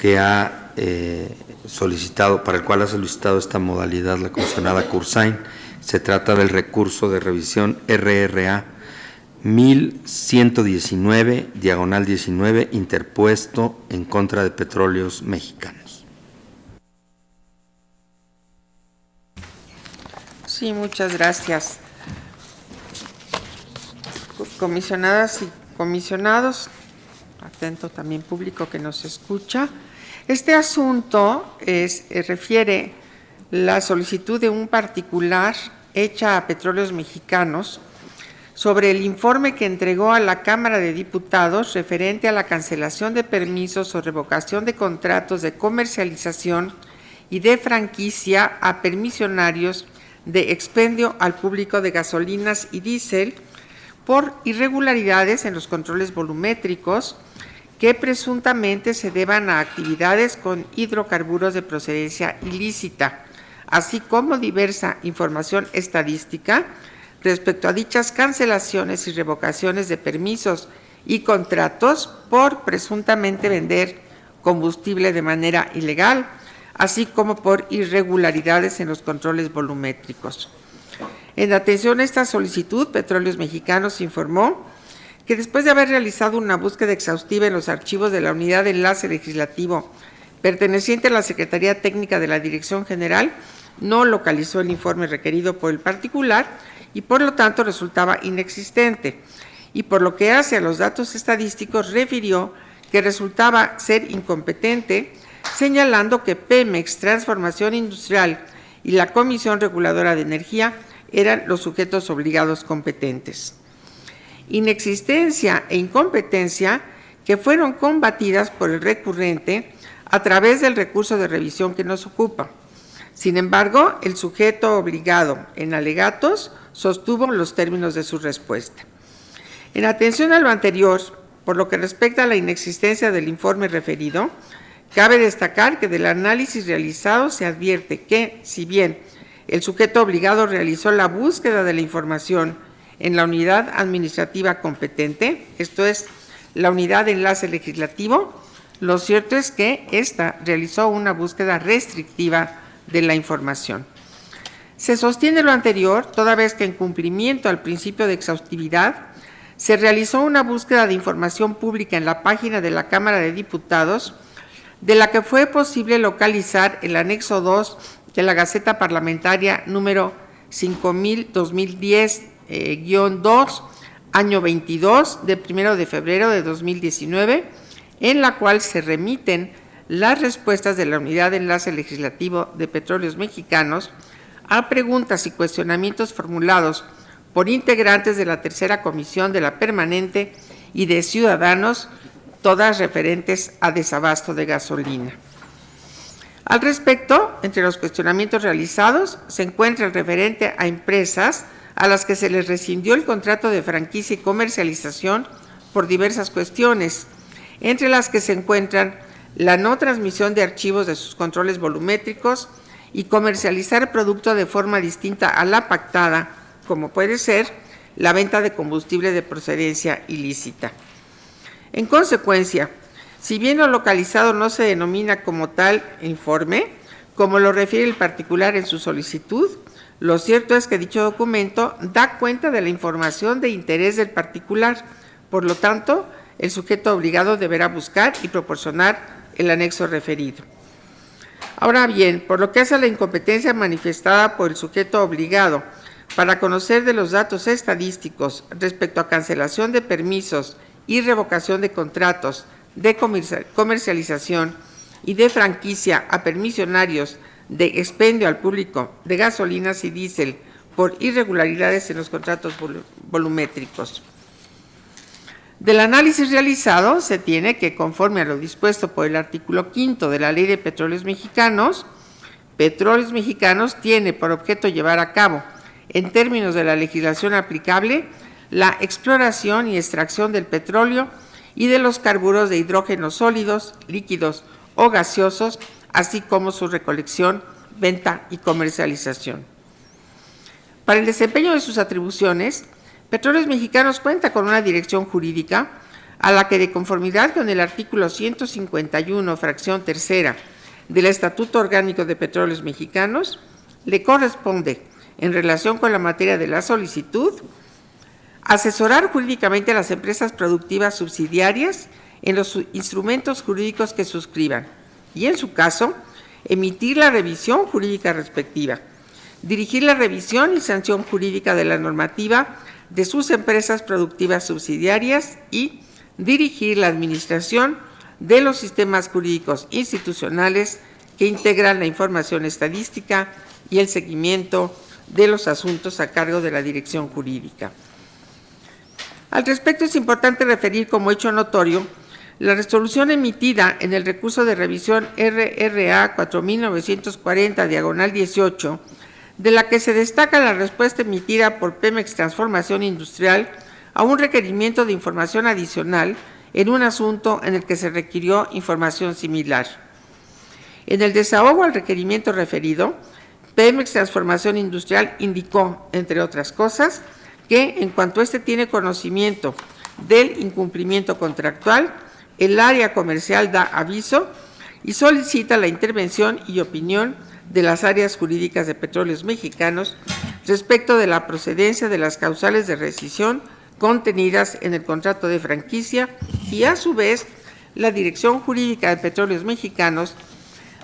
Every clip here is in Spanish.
que ha solicitado, para el cual ha solicitado esta modalidad la comisionada Cursain. Se trata del recurso de revisión RRA 1119/19 interpuesto en contra de Petróleos Mexicanos. Sí, muchas gracias. Comisionadas y comisionados, atento también público que nos escucha. Este asunto refiere la solicitud de un particular hecha a Petróleos Mexicanos sobre el informe que entregó a la Cámara de Diputados referente a la cancelación de permisos o revocación de contratos de comercialización y de franquicia a permisionarios de expendio al público de gasolinas y diésel por irregularidades en los controles volumétricos que presuntamente se deban a actividades con hidrocarburos de procedencia ilícita, así como diversa información estadística respecto a dichas cancelaciones y revocaciones de permisos y contratos por presuntamente vender combustible de manera ilegal, así como por irregularidades en los controles volumétricos. En atención a esta solicitud, Petróleos Mexicanos informó que después de haber realizado una búsqueda exhaustiva en los archivos de la Unidad de Enlace Legislativo perteneciente a la Secretaría Técnica de la Dirección General, no localizó el informe requerido por el particular y por lo tanto resultaba inexistente, y por lo que hace a los datos estadísticos refirió que resultaba ser incompetente, señalando que Pemex, Transformación Industrial y la Comisión Reguladora de Energía eran los sujetos obligados competentes. Inexistencia e incompetencia que fueron combatidas por el recurrente a través del recurso de revisión que nos ocupa. Sin embargo, el sujeto obligado en alegatos sostuvo los términos de su respuesta. En atención a lo anterior, por lo que respecta a la inexistencia del informe referido, cabe destacar que del análisis realizado se advierte que, si bien el sujeto obligado realizó la búsqueda de la información en la unidad administrativa competente, esto es, la unidad de enlace legislativo, lo cierto es que ésta realizó una búsqueda restrictiva de la información. Se sostiene lo anterior, toda vez que en cumplimiento al principio de exhaustividad, se realizó una búsqueda de información pública en la página de la Cámara de Diputados, de la que fue posible localizar el anexo 2 de la Gaceta Parlamentaria número 5000-2010-2, año 22, de 1 de febrero de 2019, en la cual se remiten las respuestas de la Unidad de Enlace Legislativo de Petróleos Mexicanos a preguntas y cuestionamientos formulados por integrantes de la Tercera Comisión de la Permanente y de Ciudadanos, todas referentes a desabasto de gasolina. Al respecto, entre los cuestionamientos realizados se encuentra el referente a empresas a las que se les rescindió el contrato de franquicia y comercialización por diversas cuestiones, entre las que se encuentran la no transmisión de archivos de sus controles volumétricos y comercializar producto de forma distinta a la pactada, como puede ser la venta de combustible de procedencia ilícita. En consecuencia, si bien lo localizado no se denomina como tal informe, como lo refiere el particular en su solicitud, lo cierto es que dicho documento da cuenta de la información de interés del particular. Por lo tanto, el sujeto obligado deberá buscar y proporcionar el anexo referido. Ahora bien, por lo que hace a la incompetencia manifestada por el sujeto obligado para conocer de los datos estadísticos respecto a cancelación de permisos y revocación de contratos de comercialización y de franquicia a permisionarios de expendio al público de gasolinas y diésel por irregularidades en los contratos volumétricos. Del análisis realizado se tiene que, conforme a lo dispuesto por el artículo 5 de la Ley de Petróleos Mexicanos tiene por objeto llevar a cabo, en términos de la legislación aplicable, la exploración y extracción del petróleo y de los carburos de hidrógeno sólidos, líquidos o gaseosos, así como su recolección, venta y comercialización. Para el desempeño de sus atribuciones, Petróleos Mexicanos cuenta con una dirección jurídica a la que, de conformidad con el artículo 151, fracción tercera del Estatuto Orgánico de Petróleos Mexicanos, le corresponde, en relación con la materia de la solicitud, asesorar jurídicamente a las empresas productivas subsidiarias en los instrumentos jurídicos que suscriban y, en su caso, emitir la revisión jurídica respectiva, dirigir la revisión y sanción jurídica de la normativa de sus empresas productivas subsidiarias y dirigir la administración de los sistemas jurídicos institucionales que integran la información estadística y el seguimiento de los asuntos a cargo de la dirección jurídica. Al respecto, es importante referir como hecho notorio la resolución emitida en el recurso de revisión RRA 4940/18, de la que se destaca la respuesta emitida por Pemex Transformación Industrial a un requerimiento de información adicional en un asunto en el que se requirió información similar. En el desahogo al requerimiento referido, Pemex Transformación Industrial indicó, entre otras cosas, que en cuanto éste tiene conocimiento del incumplimiento contractual, el área comercial da aviso y solicita la intervención y opinión de las áreas jurídicas de Petróleos Mexicanos respecto de la procedencia de las causales de rescisión contenidas en el contrato de franquicia y, a su vez, la Dirección Jurídica de Petróleos Mexicanos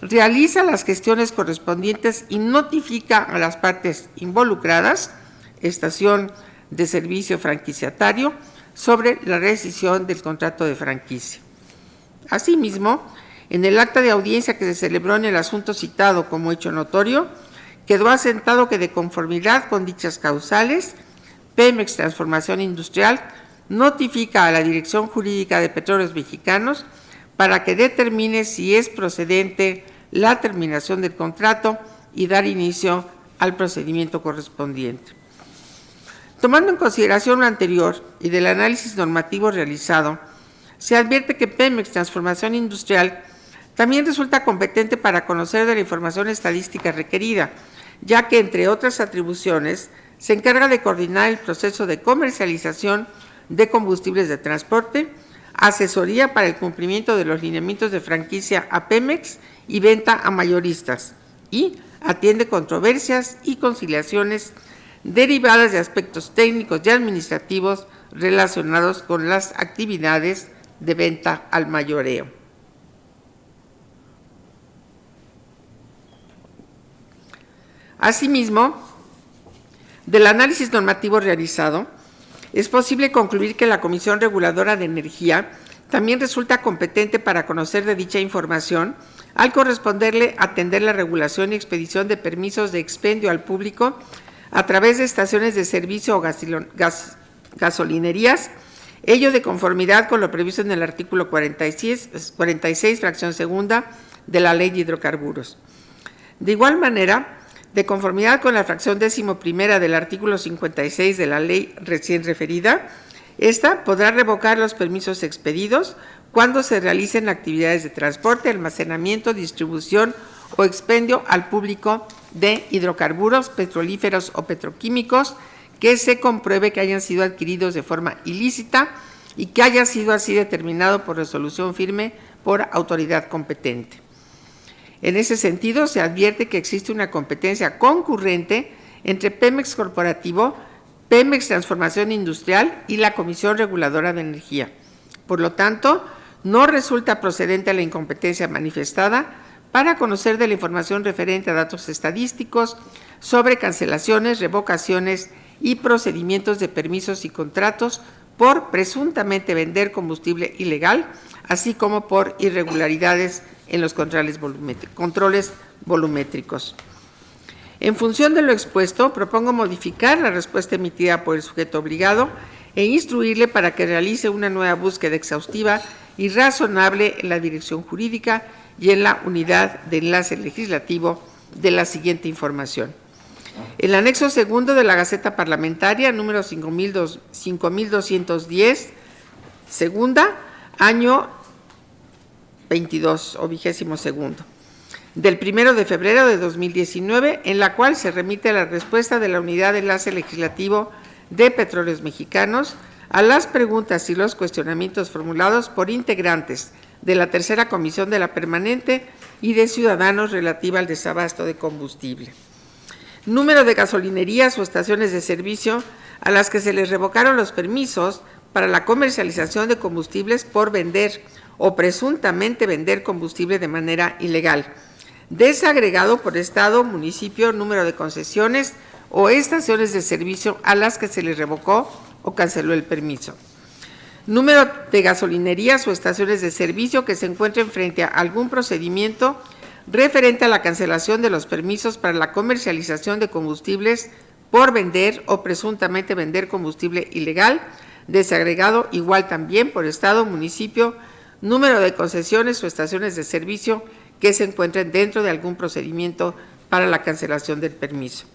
realiza las gestiones correspondientes y notifica a las partes involucradas, estación de servicio franquiciatario, sobre la rescisión del contrato de franquicia. Asimismo, en el acta de audiencia que se celebró en el asunto citado como hecho notorio, quedó asentado que, de conformidad con dichas causales, Pemex Transformación Industrial notifica a la Dirección Jurídica de Petróleos Mexicanos para que determine si es procedente la terminación del contrato y dar inicio al procedimiento correspondiente. Tomando en consideración lo anterior y del análisis normativo realizado, se advierte que Pemex Transformación Industrial también resulta competente para conocer de la información estadística requerida, ya que, entre otras atribuciones, se encarga de coordinar el proceso de comercialización de combustibles de transporte, asesoría para el cumplimiento de los lineamientos de franquicia a Pemex y venta a mayoristas, y atiende controversias y conciliaciones derivadas de aspectos técnicos y administrativos relacionados con las actividades de venta al mayoreo. Asimismo, del análisis normativo realizado, es posible concluir que la Comisión Reguladora de Energía también resulta competente para conocer de dicha información al corresponderle atender la regulación y expedición de permisos de expendio al público a través de estaciones de servicio o gasolinerías, ello de conformidad con lo previsto en el artículo 46, fracción segunda de la Ley de Hidrocarburos. De igual manera, de conformidad con la fracción 11ª del artículo 56 de la ley recién referida, esta podrá revocar los permisos expedidos cuando se realicen actividades de transporte, almacenamiento, distribución o expendio al público de hidrocarburos, petrolíferos o petroquímicos que se compruebe que hayan sido adquiridos de forma ilícita y que haya sido así determinado por resolución firme por autoridad competente. En ese sentido, se advierte que existe una competencia concurrente entre Pemex Corporativo, Pemex Transformación Industrial y la Comisión Reguladora de Energía. Por lo tanto, no resulta procedente la incompetencia manifestada para conocer de la información referente a datos estadísticos sobre cancelaciones, revocaciones y procedimientos de permisos y contratos por presuntamente vender combustible ilegal, así como por irregularidades en los controles volumétricos. En función de lo expuesto, propongo modificar la respuesta emitida por el sujeto obligado e instruirle para que realice una nueva búsqueda exhaustiva y razonable en la dirección jurídica y en la unidad de enlace legislativo de la siguiente información. El anexo segundo de la Gaceta Parlamentaria, número 5210, segunda, año 22 o 22º, del 1 de febrero de 2019, en la cual se remite la respuesta de la Unidad de Enlace Legislativo de Petróleos Mexicanos a las preguntas y los cuestionamientos formulados por integrantes de la tercera comisión de la permanente y de ciudadanos relativa al desabasto de combustible. Número de gasolinerías o estaciones de servicio a las que se les revocaron los permisos para la comercialización de combustibles por vender o presuntamente vender combustible de manera ilegal, desagregado por estado, municipio, número de concesiones o estaciones de servicio a las que se les revocó o canceló el permiso. Número de gasolinerías o estaciones de servicio que se encuentren frente a algún procedimiento referente a la cancelación de los permisos para la comercialización de combustibles por vender o presuntamente vender combustible ilegal, desagregado igual también por estado, municipio, número de concesiones o estaciones de servicio que se encuentren dentro de algún procedimiento para la cancelación del permiso.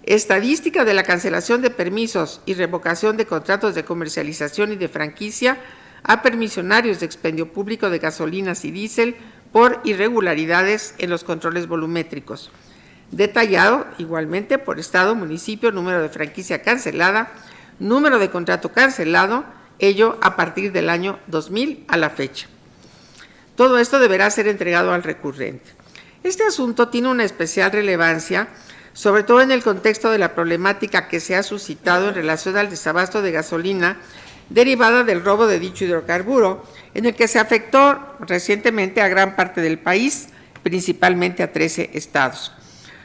Estadística de la cancelación de permisos y revocación de contratos de comercialización y de franquicia a permisionarios de expendio público de gasolinas y diésel por irregularidades en los controles volumétricos. Detallado igualmente por estado, municipio, número de franquicia cancelada, número de contrato cancelado, ello a partir del año 2000 a la fecha. Todo esto deberá ser entregado al recurrente. Este asunto tiene una especial relevancia, sobre todo en el contexto de la problemática que se ha suscitado en relación al desabasto de gasolina derivada del robo de dicho hidrocarburo, en el que se afectó recientemente a gran parte del país, principalmente a 13 estados.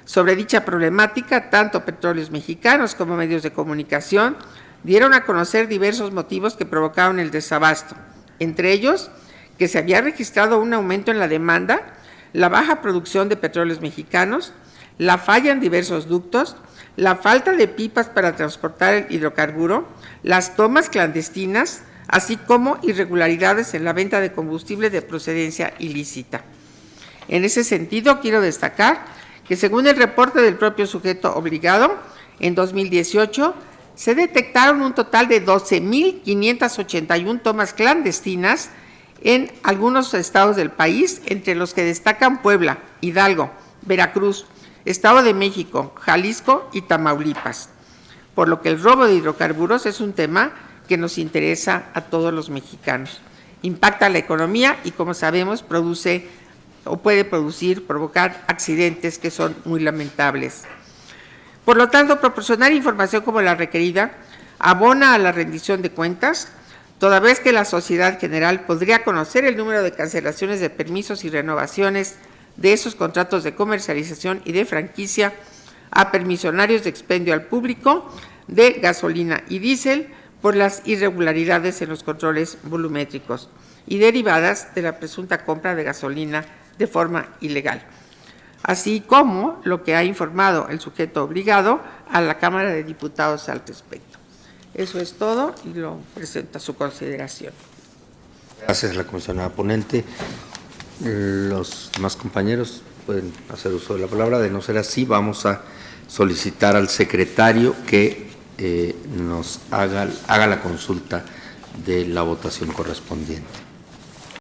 Sobre dicha problemática, tanto Petróleos Mexicanos como medios de comunicación dieron a conocer diversos motivos que provocaron el desabasto, entre ellos que se había registrado un aumento en la demanda, la baja producción de Petróleos Mexicanos, la falla en diversos ductos, la falta de pipas para transportar el hidrocarburo, las tomas clandestinas, así como irregularidades en la venta de combustible de procedencia ilícita. En ese sentido, quiero destacar que según el reporte del propio sujeto obligado, en 2018 se detectaron un total de 12.581 tomas clandestinas en algunos estados del país, entre los que destacan Puebla, Hidalgo, Veracruz, Estado de México, Jalisco y Tamaulipas. Por lo que el robo de hidrocarburos es un tema que nos interesa a todos los mexicanos. Impacta la economía y, como sabemos, produce o puede provocar accidentes que son muy lamentables. Por lo tanto, proporcionar información como la requerida abona a la rendición de cuentas, toda vez que la sociedad general podría conocer el número de cancelaciones de permisos y renovaciones de esos contratos de comercialización y de franquicia a permisionarios de expendio al público de gasolina y diésel por las irregularidades en los controles volumétricos y derivadas de la presunta compra de gasolina de forma ilegal, así como lo que ha informado el sujeto obligado a la Cámara de Diputados al respecto. Eso es todo y lo presento a su consideración. Gracias a la comisionada ponente. Los demás compañeros pueden hacer uso de la palabra. De no ser así, vamos a solicitar al secretario que nos haga la consulta de la votación correspondiente.